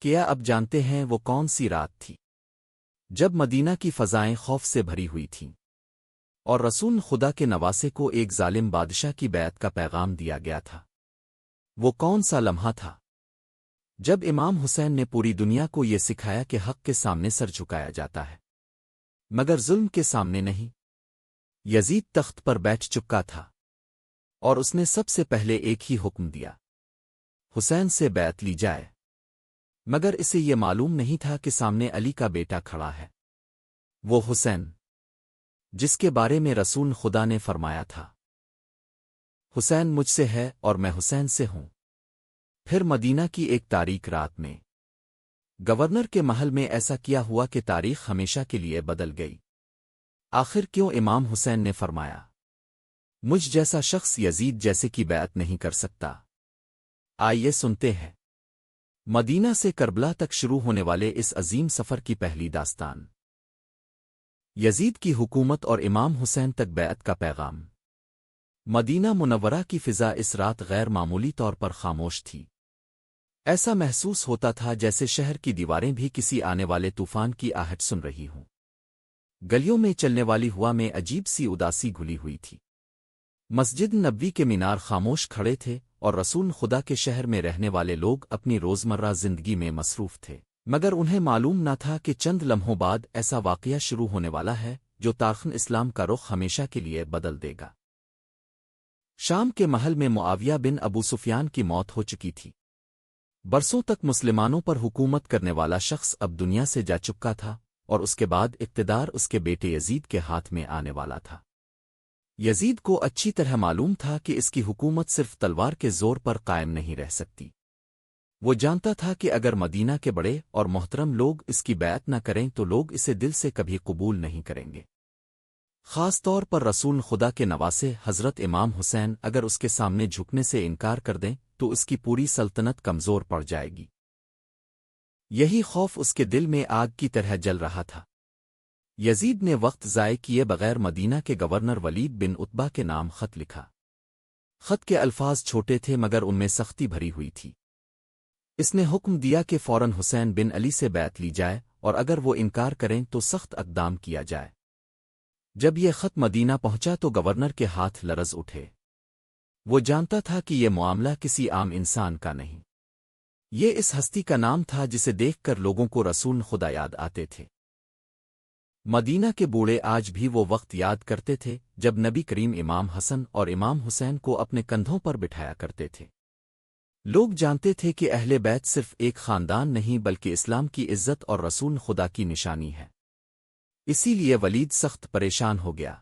کیا اب جانتے ہیں وہ کون سی رات تھی جب مدینہ کی فضائیں خوف سے بھری ہوئی تھیں اور رسول خدا کے نواسے کو ایک ظالم بادشاہ کی بیعت کا پیغام دیا گیا تھا؟ وہ کون سا لمحہ تھا جب امام حسین نے پوری دنیا کو یہ سکھایا کہ حق کے سامنے سر جھکایا جاتا ہے مگر ظلم کے سامنے نہیں؟ یزید تخت پر بیٹھ چکا تھا اور اس نے سب سے پہلے ایک ہی حکم دیا، حسین سے بیعت لی جائے، مگر اسے یہ معلوم نہیں تھا کہ سامنے علی کا بیٹا کھڑا ہے، وہ حسین جس کے بارے میں رسول خدا نے فرمایا تھا، حسین مجھ سے ہے اور میں حسین سے ہوں۔ پھر مدینہ کی ایک تاریک رات میں گورنر کے محل میں ایسا کیا ہوا کہ تاریخ ہمیشہ کے لیے بدل گئی۔ آخر کیوں امام حسین نے فرمایا، مجھ جیسا شخص یزید جیسے کی بیعت نہیں کر سکتا؟ آئیے سنتے ہیں مدینہ سے کربلا تک شروع ہونے والے اس عظیم سفر کی پہلی داستان، یزید کی حکومت اور امام حسین تک بیعت کا پیغام۔ مدینہ منورہ کی فضا اس رات غیر معمولی طور پر خاموش تھی۔ ایسا محسوس ہوتا تھا جیسے شہر کی دیواریں بھی کسی آنے والے طوفان کی آہٹ سن رہی ہوں۔ گلیوں میں چلنے والی ہوا میں عجیب سی اداسی گھلی ہوئی تھی۔ مسجد نبوی کے مینار خاموش کھڑے تھے اور رسول خدا کے شہر میں رہنے والے لوگ اپنی روزمرہ زندگی میں مصروف تھے، مگر انہیں معلوم نہ تھا کہ چند لمحوں بعد ایسا واقعہ شروع ہونے والا ہے جو تاریخ اسلام کا رخ ہمیشہ کے لیے بدل دے گا۔ شام کے محل میں معاویہ بن ابو سفیان کی موت ہو چکی تھی۔ برسوں تک مسلمانوں پر حکومت کرنے والا شخص اب دنیا سے جا چکا تھا اور اس کے بعد اقتدار اس کے بیٹے یزید کے ہاتھ میں آنے والا تھا۔ یزید کو اچھی طرح معلوم تھا کہ اس کی حکومت صرف تلوار کے زور پر قائم نہیں رہ سکتی۔ وہ جانتا تھا کہ اگر مدینہ کے بڑے اور محترم لوگ اس کی بیعت نہ کریں تو لوگ اسے دل سے کبھی قبول نہیں کریں گے۔ خاص طور پر رسول خدا کے نواسے حضرت امام حسین اگر اس کے سامنے جھکنے سے انکار کر دیں تو اس کی پوری سلطنت کمزور پڑ جائے گی۔ یہی خوف اس کے دل میں آگ کی طرح جل رہا تھا۔ یزید نے وقت ضائع کیے بغیر مدینہ کے گورنر ولید بن عتبہ کے نام خط لکھا۔ خط کے الفاظ چھوٹے تھے مگر ان میں سختی بھری ہوئی تھی۔ اس نے حکم دیا کہ فوراً حسین بن علی سے بیعت لی جائے اور اگر وہ انکار کریں تو سخت اقدام کیا جائے۔ جب یہ خط مدینہ پہنچا تو گورنر کے ہاتھ لرز اٹھے۔ وہ جانتا تھا کہ یہ معاملہ کسی عام انسان کا نہیں، یہ اس ہستی کا نام تھا جسے دیکھ کر لوگوں کو رسول خدا یاد آتے تھے۔ مدینہ کے بوڑھے آج بھی وہ وقت یاد کرتے تھے جب نبی کریم امام حسن اور امام حسین کو اپنے کندھوں پر بٹھایا کرتے تھے۔ لوگ جانتے تھے کہ اہل بیت صرف ایک خاندان نہیں بلکہ اسلام کی عزت اور رسول خدا کی نشانی ہے۔ اسی لیے ولید سخت پریشان ہو گیا۔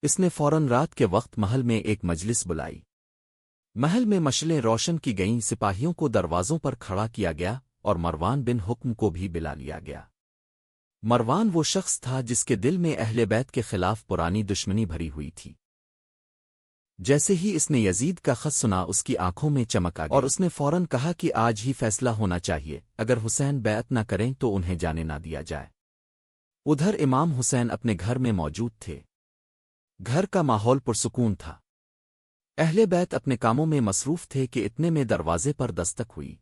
اس نے فوراً رات کے وقت محل میں ایک مجلس بلائی۔ محل میں مشعلیں روشن کی گئیں، سپاہیوں کو دروازوں پر کھڑا کیا گیا اور مروان بن حکم کو بھی بلا لیا گیا۔ مروان وہ شخص تھا جس کے دل میں اہل بیت کے خلاف پرانی دشمنی بھری ہوئی تھی۔ جیسے ہی اس نے یزید کا خط سنا اس کی آنکھوں میں چمک آ گئی اور اس نے فوراً کہا کہ آج ہی فیصلہ ہونا چاہیے، اگر حسین بیعت نہ کریں تو انہیں جانے نہ دیا جائے۔ ادھر امام حسین اپنے گھر میں موجود تھے۔ گھر کا ماحول پرسکون تھا۔ اہل بیت اپنے کاموں میں مصروف تھے کہ اتنے میں دروازے پر دستک ہوئی۔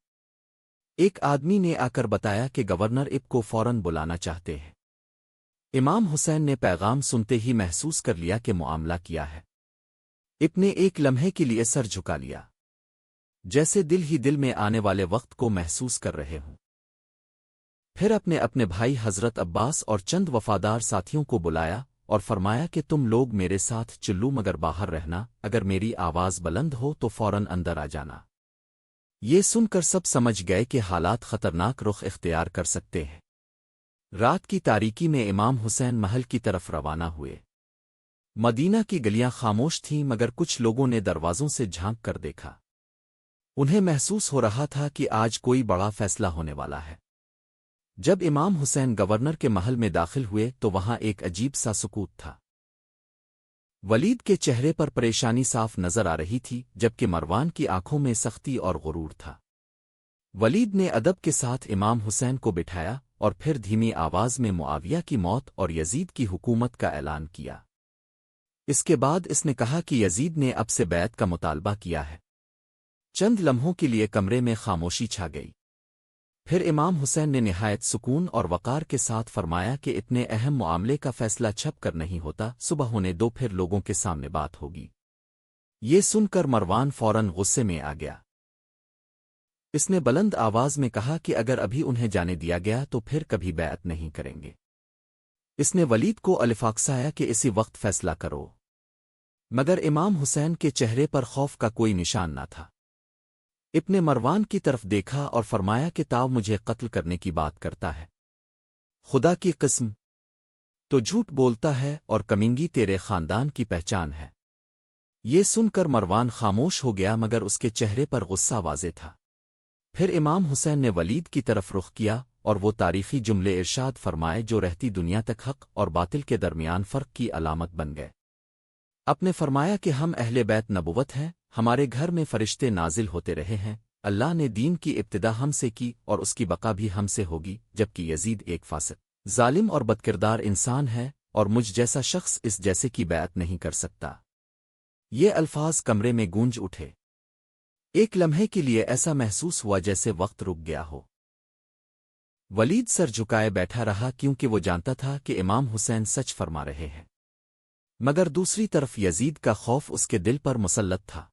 ایک آدمی نے آ کر بتایا کہ گورنر اب کو فوراً بلانا چاہتے ہیں۔ امام حسین نے پیغام سنتے ہی محسوس کر لیا کہ معاملہ کیا ہے۔ اب نے ایک لمحے کے لیے سر جھکا لیا، جیسے دل ہی دل میں آنے والے وقت کو محسوس کر رہے ہوں۔ پھر اپنے بھائی حضرت عباس اور چند وفادار ساتھیوں کو بلایا اور فرمایا کہ تم لوگ میرے ساتھ چلو مگر باہر رہنا، اگر میری آواز بلند ہو تو فوراً اندر آ جانا۔ یہ سن کر سب سمجھ گئے کہ حالات خطرناک رخ اختیار کر سکتے ہیں۔ رات کی تاریکی میں امام حسین محل کی طرف روانہ ہوئے۔ مدینہ کی گلیاں خاموش تھیں مگر کچھ لوگوں نے دروازوں سے جھانک کر دیکھا۔ انہیں محسوس ہو رہا تھا کہ آج کوئی بڑا فیصلہ ہونے والا ہے۔ جب امام حسین گورنر کے محل میں داخل ہوئے تو وہاں ایک عجیب سا سکوت تھا۔ ولید کے چہرے پر پریشانی صاف نظر آ رہی تھی جبکہ مروان کی آنکھوں میں سختی اور غرور تھا۔ ولید نے ادب کے ساتھ امام حسین کو بٹھایا اور پھر دھیمی آواز میں معاویہ کی موت اور یزید کی حکومت کا اعلان کیا۔ اس کے بعد اس نے کہا کہ یزید نے اب سے بیعت کا مطالبہ کیا ہے۔ چند لمحوں کے لیے کمرے میں خاموشی چھا گئی۔ پھر امام حسین نے نہایت سکون اور وقار کے ساتھ فرمایا کہ اتنے اہم معاملے کا فیصلہ چھپ کر نہیں ہوتا، صبح ہونے دو پھر لوگوں کے سامنے بات ہوگی۔ یہ سن کر مروان فوراً غصے میں آ گیا۔ اس نے بلند آواز میں کہا کہ اگر ابھی انہیں جانے دیا گیا تو پھر کبھی بیعت نہیں کریں گے۔ اس نے ولید کو الفاقسایا کہ اسی وقت فیصلہ کرو، مگر امام حسین کے چہرے پر خوف کا کوئی نشان نہ تھا۔ ابن مروان کی طرف دیکھا اور فرمایا کہ تاؤ مجھے قتل کرنے کی بات کرتا ہے، خدا کی قسم تو جھوٹ بولتا ہے اور کمینگی تیرے خاندان کی پہچان ہے۔ یہ سن کر مروان خاموش ہو گیا مگر اس کے چہرے پر غصہ واضح تھا۔ پھر امام حسین نے ولید کی طرف رخ کیا اور وہ تاریخی جملے ارشاد فرمائے جو رہتی دنیا تک حق اور باطل کے درمیان فرق کی علامت بن گئے۔ آپ نے فرمایا کہ ہم اہل بیت نبوت ہیں، ہمارے گھر میں فرشتے نازل ہوتے رہے ہیں، اللہ نے دین کی ابتدا ہم سے کی اور اس کی بقا بھی ہم سے ہوگی، جبکہ یزید ایک فاسق، ظالم اور بدکردار انسان ہے اور مجھ جیسا شخص اس جیسے کی بیعت نہیں کر سکتا۔ یہ الفاظ کمرے میں گونج اٹھے۔ ایک لمحے کے لیے ایسا محسوس ہوا جیسے وقت رک گیا ہو۔ ولید سر جھکائے بیٹھا رہا کیونکہ وہ جانتا تھا کہ امام حسین سچ فرما رہے ہیں، مگر دوسری طرف یزید کا خوف اس کے دل پر مسلط تھا۔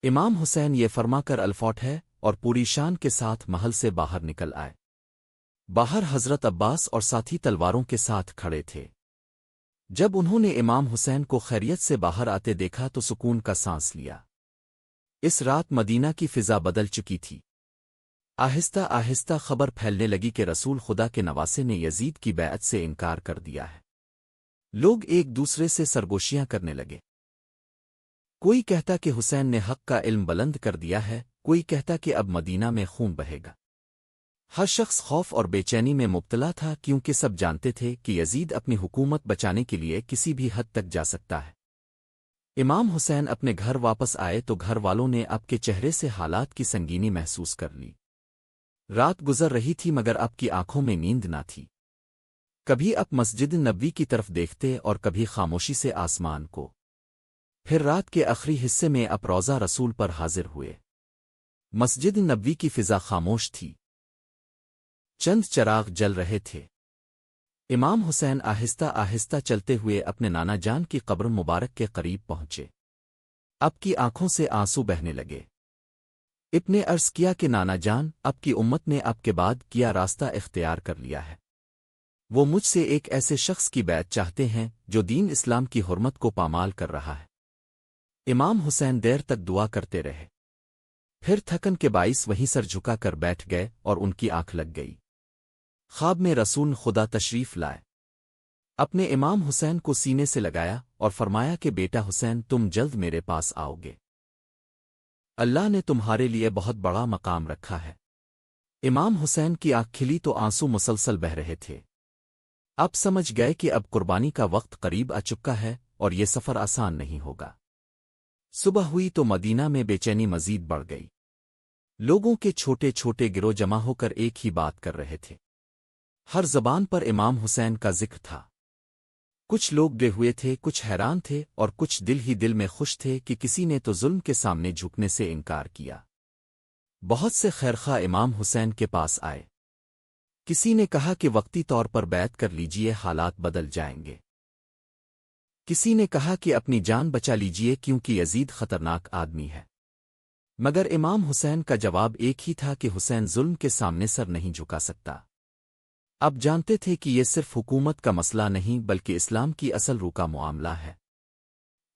امام حسین یہ فرما کر الفوٹ ہے اور پوری شان کے ساتھ محل سے باہر نکل آئے۔ باہر حضرت عباس اور ساتھی تلواروں کے ساتھ کھڑے تھے۔ جب انہوں نے امام حسین کو خیریت سے باہر آتے دیکھا تو سکون کا سانس لیا۔ اس رات مدینہ کی فضا بدل چکی تھی۔ آہستہ آہستہ خبر پھیلنے لگی کہ رسول خدا کے نواسے نے یزید کی بیعت سے انکار کر دیا ہے۔ لوگ ایک دوسرے سے سرگوشیاں کرنے لگے۔ کوئی کہتا کہ حسین نے حق کا علم بلند کر دیا ہے، کوئی کہتا کہ اب مدینہ میں خون بہے گا۔ ہر شخص خوف اور بے چینی میں مبتلا تھا کیونکہ سب جانتے تھے کہ یزید اپنی حکومت بچانے کے لیے کسی بھی حد تک جا سکتا ہے۔ امام حسین اپنے گھر واپس آئے تو گھر والوں نے آپ کے چہرے سے حالات کی سنگینی محسوس کر لی۔ رات گزر رہی تھی مگر آپ کی آنکھوں میں نیند نہ تھی۔ کبھی آپ مسجد نبوی کی طرف دیکھتے اور کبھی خاموشی سے آسمان کو۔ پھر رات کے آخری حصے میں آپ روضہ رسول پر حاضر ہوئے۔ مسجد نبوی کی فضا خاموش تھی، چند چراغ جل رہے تھے۔ امام حسین آہستہ آہستہ چلتے ہوئے اپنے نانا جان کی قبر مبارک کے قریب پہنچے۔ اب کی آنکھوں سے آنسو بہنے لگے۔ ابن نے عرض کیا کہ نانا جان، اب کی امت نے اب کے بعد کیا راستہ اختیار کر لیا ہے۔ وہ مجھ سے ایک ایسے شخص کی بیعت چاہتے ہیں جو دین اسلام کی حرمت کو پامال کر رہا ہے۔ امام حسین دیر تک دعا کرتے رہے، پھر تھکن کے باعث وہیں سر جھکا کر بیٹھ گئے اور ان کی آنکھ لگ گئی۔ خواب میں رسول خدا تشریف لائے، اپنے امام حسین کو سینے سے لگایا اور فرمایا کہ بیٹا حسین تم جلد میرے پاس آؤ گے، اللہ نے تمہارے لیے بہت بڑا مقام رکھا ہے۔ امام حسین کی آنکھ کھلی تو آنسو مسلسل بہ رہے تھے۔ اب سمجھ گئے کہ اب قربانی کا وقت قریب آ چکا ہے اور یہ سفر آسان نہیں ہوگا۔ صبح ہوئی تو مدینہ میں بے چینی مزید بڑھ گئی۔ لوگوں کے چھوٹے چھوٹے گروہ جمع ہو کر ایک ہی بات کر رہے تھے۔ ہر زبان پر امام حسین کا ذکر تھا۔ کچھ لوگ ڈرے ہوئے تھے، کچھ حیران تھے اور کچھ دل ہی دل میں خوش تھے کہ کسی نے تو ظلم کے سامنے جھکنے سے انکار کیا۔ بہت سے خیرخواہ امام حسین کے پاس آئے۔ کسی نے کہا کہ وقتی طور پر بیعت کر لیجئے، حالات بدل جائیں گے۔ کسی نے کہا کہ اپنی جان بچا لیجئے کیونکہ یزید خطرناک آدمی ہے۔ مگر امام حسین کا جواب ایک ہی تھا کہ حسین ظلم کے سامنے سر نہیں جھکا سکتا۔ اب جانتے تھے کہ یہ صرف حکومت کا مسئلہ نہیں بلکہ اسلام کی اصل روح کا معاملہ ہے۔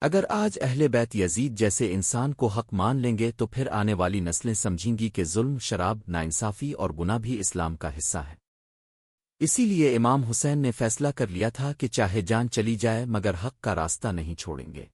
اگر آج اہل بیت یزید جیسے انسان کو حق مان لیں گے تو پھر آنے والی نسلیں سمجھیں گی کہ ظلم، شراب، ناانصافی اور گناہ بھی اسلام کا حصہ ہے۔ اسی لیے امام حسین نے فیصلہ کر لیا تھا کہ چاہے جان چلی جائے مگر حق کا راستہ نہیں چھوڑیں گے۔